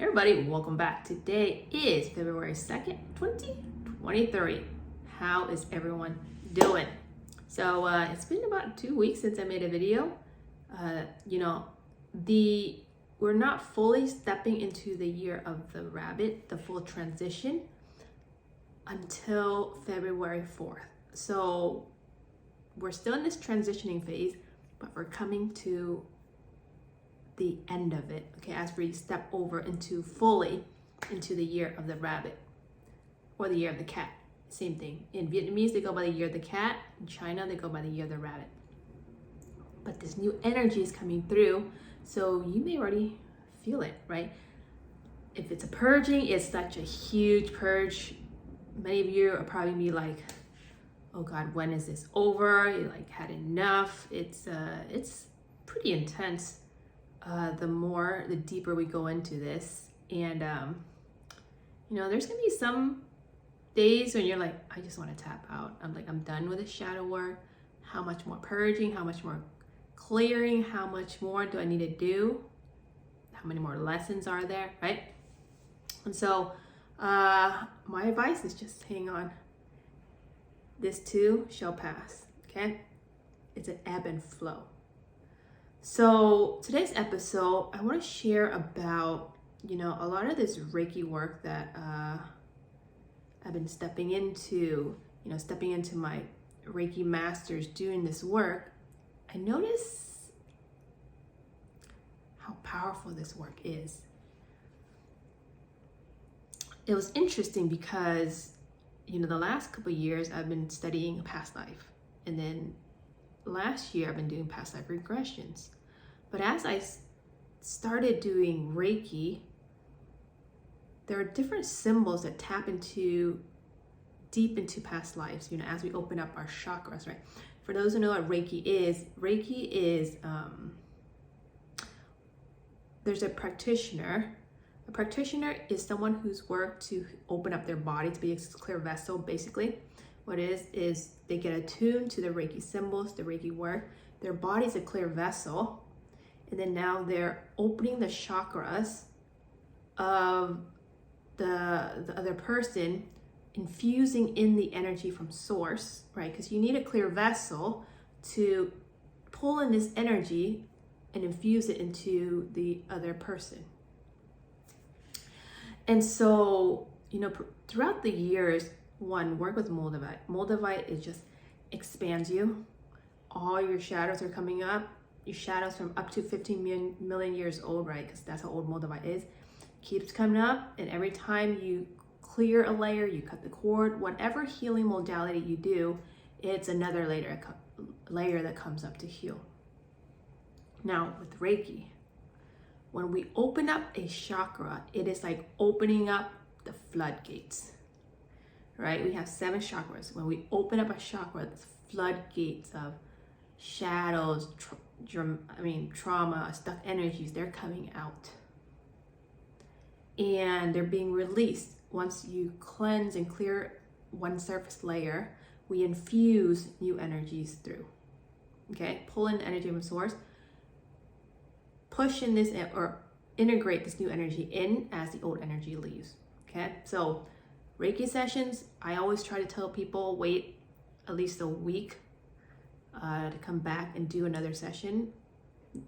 Everybody, welcome back. Today is February 2nd, 2023. How is everyone doing? So it's been about 2 weeks since I made a video. We're not fully stepping into the year of the rabbit, the full transition, until February 4th. So we're still in this transitioning phase, but we're coming to the end of it, okay, as we step over fully into the year of the rabbit or the year of the cat. Same thing. In Vietnamese, they go by the year of the cat. In China, they go by the year of the rabbit. But this new energy is coming through, so you may already feel it, right? If it's a purging, it's such a huge purge. Many of you are probably be like, oh God, when is this over? You like had enough. It's pretty intense. The deeper we go into this, and there's gonna be some days when you're like, I just want to tap out. I'm done with the shadow work. How much more purging? How much more clearing? How much more do I need to do? How many more lessons are there, right? And so my advice is just hang on. This too shall pass, okay? It's an ebb and flow. So today's episode, I want to share about, a lot of this Reiki work that I've been stepping into my Reiki masters doing this work. I notice how powerful this work is. It was interesting because, the last couple of years I've been studying past life, and then last year I've been doing past life regressions. But as I started doing Reiki, there are different symbols that tap deep into past lives, as we open up our chakras, right? For those who know what Reiki is there's a practitioner. A practitioner is someone who's worked to open up their body to be a clear vessel, basically. What it is they get attuned to the Reiki symbols, the Reiki work. Their body's a clear vessel. And then now they're opening the chakras of the other person, infusing in the energy from source, right? Because you need a clear vessel to pull in this energy and infuse it into the other person. And so, throughout the years, work with Moldavite. Moldavite, it just expands you. All your shadows are coming up. Your shadows from up to 15 million years old, right? Because that's how old Moldavite is. Keeps coming up, and every time you clear a layer, you cut the cord, whatever healing modality you do, it's another layer that comes up to heal. Now, with Reiki, when we open up a chakra, it is like opening up the floodgates, right? We have 7 chakras. When we open up a chakra, it's floodgates of shadows, trauma, stuck energies, they're coming out. And they're being released. Once you cleanse and clear one surface layer, we infuse new energies through. Okay, pull in energy from source, push in this or integrate this new energy in as the old energy leaves. Okay, so Reiki sessions, I always try to tell people wait at least a week to come back and do another session,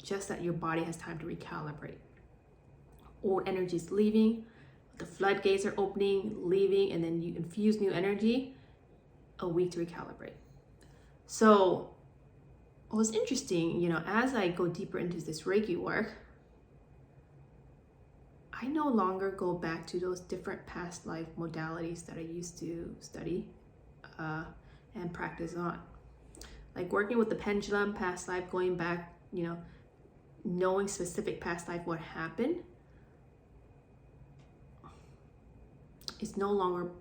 just that your body has time to recalibrate. Old energy is leaving, the floodgates are opening, leaving, and then you infuse new energy, a week to recalibrate. So what was interesting, as I go deeper into this Reiki work, I no longer go back to those different past life modalities that I used to study and practice on. Like working with the pendulum, past life, going back, knowing specific past life, what happened. I'm no longer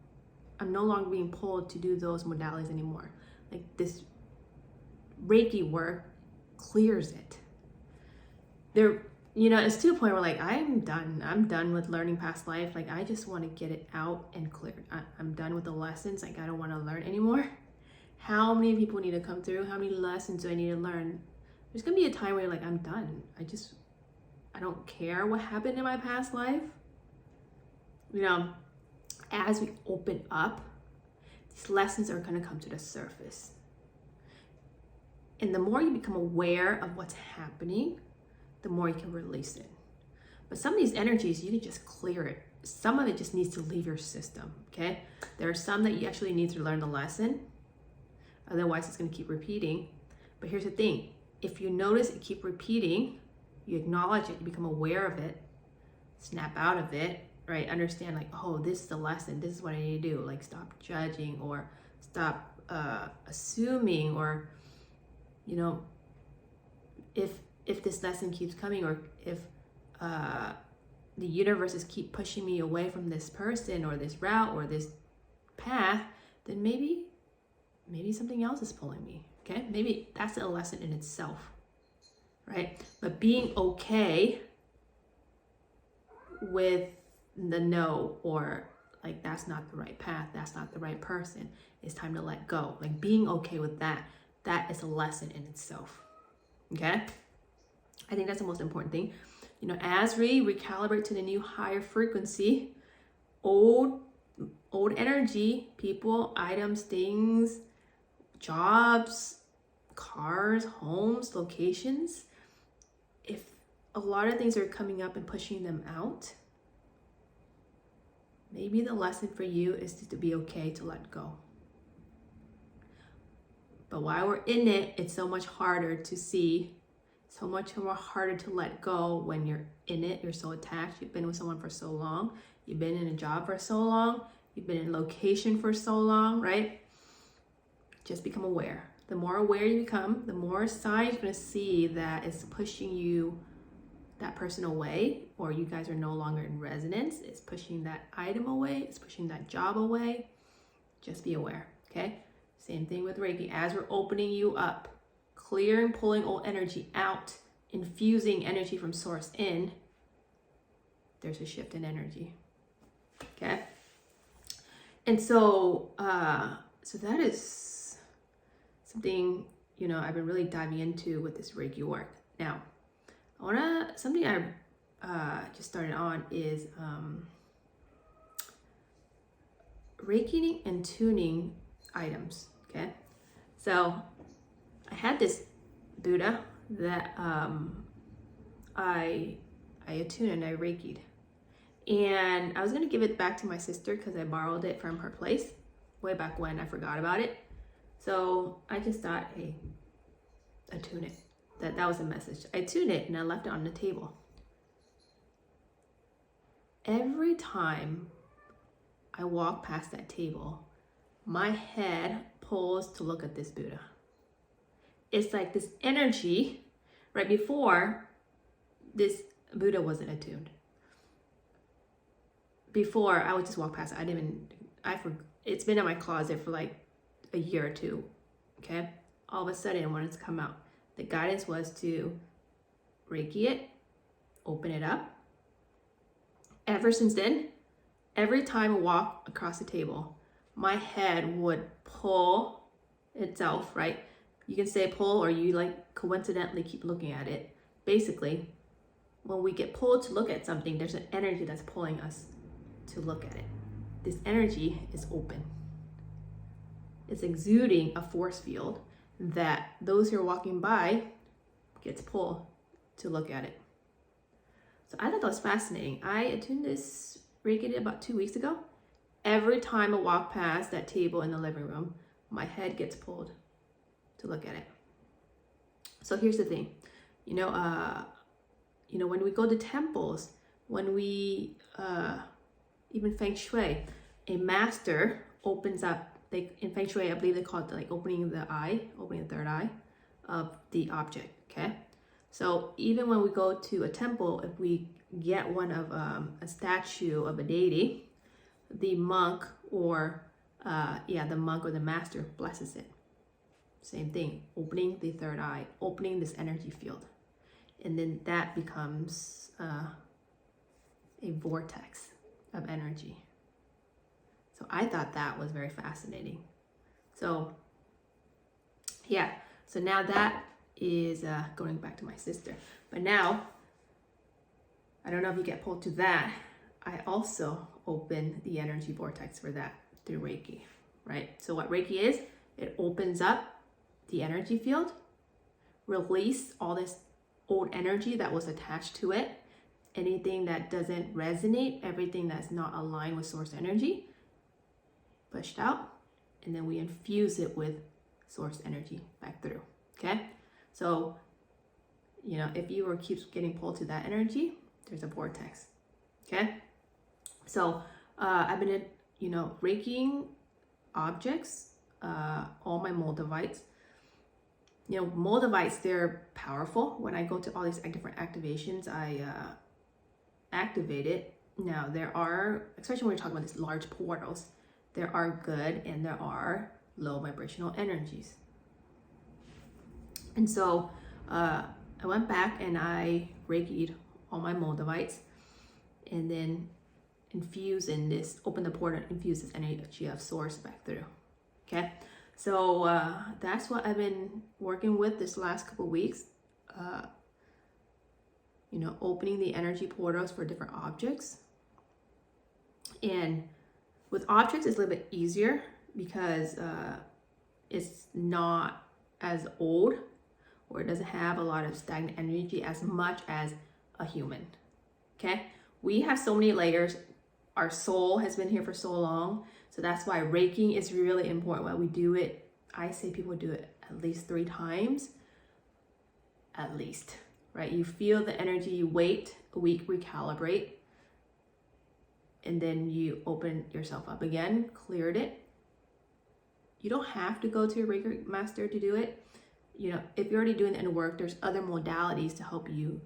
being pulled to do those modalities anymore. Like this Reiki work clears it. It's to a point where like, I'm done with learning past life. Like I just want to get it out and cleared. I'm done with the lessons. Like I don't want to learn anymore. How many people need to come through? How many lessons do I need to learn? There's gonna be a time where you're like, I'm done. I don't care what happened in my past life. you know, as we open up, these lessons are going to come to the surface. And the more you become aware of what's happening, the more you can release it. But some of these energies, you can just clear it. Some of it just needs to leave your system, okay? There are some that you actually need to learn the lesson. Otherwise, it's going to keep repeating. But here's the thing. If you notice it keep repeating, you acknowledge it, you become aware of it, snap out of it, right? Understand like, oh, this is the lesson. This is what I need to do. Like stop judging or stop assuming, or, you know, if this lesson keeps coming, or if the universe is keep pushing me away from this person or this route or this path, then maybe something else is pulling me, okay? Maybe that's a lesson in itself, right? But being okay with the no, or like that's not the right path, that's not the right person, it's time to let go. Like being okay with that is a lesson in itself, okay? I think that's the most important thing. You know, as we recalibrate to the new higher frequency, old energy, people, items, things, jobs, cars, homes, locations, if a lot of things are coming up and pushing them out, maybe the lesson for you is to be okay to let go. But while we're in it, it's so much harder to see, so much more harder to let go when you're in it. You're so attached. You've been with someone for so long. You've been in a job for so long. You've been in location for so long, right? Just become aware. The more aware you become, the more signs you're going to see that it's pushing you, that person away, or you guys are no longer in resonance. It's pushing that item away. It's pushing that job away. Just be aware, okay? Same thing with Reiki. As we're opening you up, clearing, pulling old energy out, infusing energy from source in, there's a shift in energy, okay? And so, so that is something, you know, I've been really diving into with this Reiki work. Now, something I just started on is Reiki and tuning items, okay? So I had this Buddha that I attuned and I Reiki'd. And I was gonna give it back to my sister because I borrowed it from her place way back when. I forgot about it. So I just thought, hey, attune it. That was a message. I tuned it and I left it on the table. Every time I walk past that table, my head pulls to look at this Buddha. It's like this energy. Right before, this Buddha wasn't attuned. Before, I would just walk past it. It's been in my closet for like a year or two, okay? All of a sudden, I wanted to come out. The guidance was to Reiki it, open it up. Ever since then, every time I walk across the table, my head would pull itself, right? You can say pull, or you like coincidentally keep looking at it. Basically, when we get pulled to look at something, there's an energy that's pulling us to look at it. This energy is open. It's exuding a force field that those who are walking by gets pulled to look at it. So I thought that was fascinating. I attuned this Reiki about 2 weeks ago. Every time I walk past that table in the living room, my head gets pulled to look at it. So here's the thing, you know, when we go to temples, when we even Feng Shui, a master opens up. In Feng Shui, I believe they call it like opening the third eye of the object, okay? So even when we go to a temple, if we get one of a statue of a deity, the monk or the master blesses it. Same thing, opening the third eye, opening this energy field. And then that becomes a vortex of energy. So I thought that was very fascinating. So yeah, so now that is going back to my sister. But now, I don't know if you get pulled to that. I also open the energy vortex for that through Reiki, right? So what Reiki is, it opens up the energy field, release all this old energy that was attached to it, anything that doesn't resonate, everything that's not aligned with source energy, pushed out, and then we infuse it with source energy back through, okay? So, you know, if you keeps getting pulled to that energy, there's a vortex, okay? So I've been, you know, Reikiing objects, all my Moldavites. You know, Moldavites, they're powerful. When I go to all these different activations, I activate it. Now, there are, especially when we're talking about these large portals, there are good and there are low vibrational energies. And so I went back and I Reiki'd all my Moldavites and then infuse in this, open the portal, infuse this energy of source back through, okay? So that's what I've been working with this last couple of weeks. You know, opening the energy portals for different objects. And with objects, it's a little bit easier because it's not as old, or it doesn't have a lot of stagnant energy as much as a human, okay? We have so many layers. Our soul has been here for so long. So that's why Reiki is really important. When we do it, I say people do it at least 3 times, at least, right? You feel the energy, you wait a week, recalibrate, and then you open yourself up again, cleared it. You don't have to go to a Reiki master to do it. You know, if you're already doing the inner work, there's other modalities to help you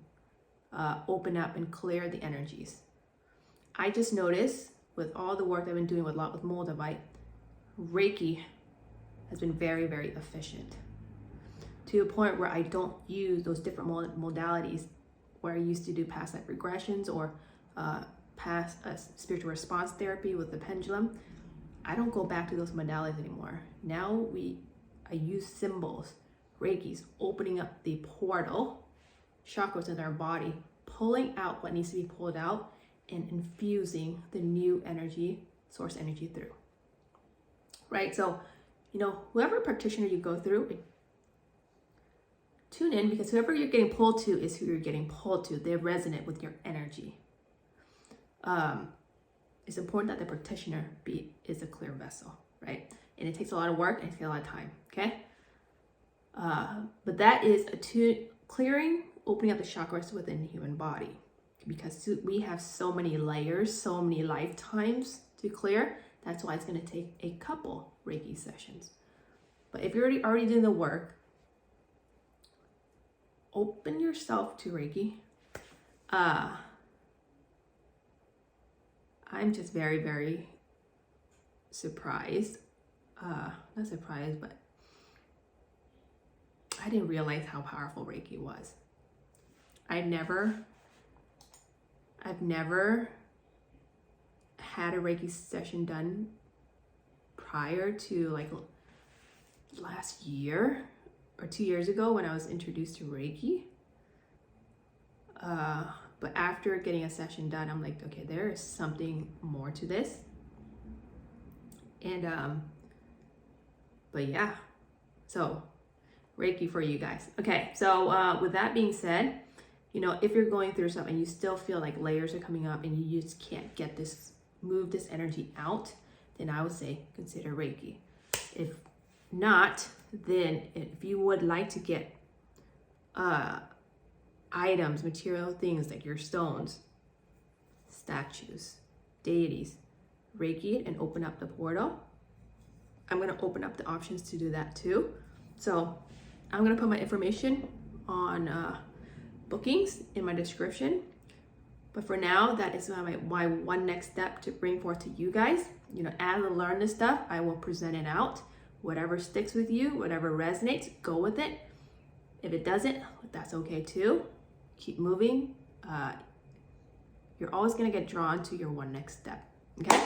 open up and clear the energies. I just noticed with all the work I've been doing with a lot with Moldavite, Reiki has been very, very efficient to a point where I don't use those different modalities where I used to do past life regressions or past spiritual response therapy with the pendulum. I don't go back to those modalities anymore. Now I use symbols, Reiki's opening up the portal, chakras in our body, pulling out what needs to be pulled out, and infusing the new energy, source energy through, right? So, you know, whoever practitioner you go through, tune in, because whoever you're getting pulled to is who you're getting pulled to. They resonate with your energy. It's important that the practitioner is a clear vessel, right? And it takes a lot of work and it takes a lot of time, okay? But that is clearing, opening up the chakras within the human body, because we have so many layers, so many lifetimes to clear. That's why it's going to take a couple Reiki sessions. But if you're already doing the work, open yourself to Reiki. I'm just very, very surprised. Not surprised, but I didn't realize how powerful Reiki was. I've never had a Reiki session done prior to like last year or 2 years ago when I was introduced to Reiki. But after getting a session done, I'm like, okay, there is something more to this. And, but yeah, so Reiki for you guys. Okay, so with that being said, you know, if you're going through something and you still feel like layers are coming up and you just can't get this, move this energy out, then I would say consider Reiki. If not, then if you would like to get items, material things like your stones, statues, deities, Reiki and open up the portal, I'm going to open up the options to do that too. So I'm going to put my information on bookings in my description. But for now, that is my one next step to bring forth to you guys. You know, as I learn this stuff, I will present it out. Whatever sticks with you, whatever resonates, go with it. If it doesn't, that's okay too. Keep moving. You're always going to get drawn to your one next step. Okay?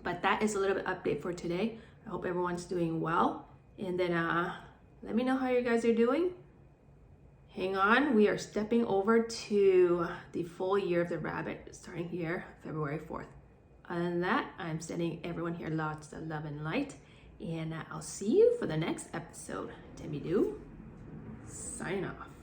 But that is a little bit update for today. I hope everyone's doing well. And then let me know how you guys are doing. Hang on, we are stepping over to the full year of the rabbit, starting here, February 4th. Other than that, I'm sending everyone here lots of love and light, and I'll see you for the next episode. Timmy Doo, signing off.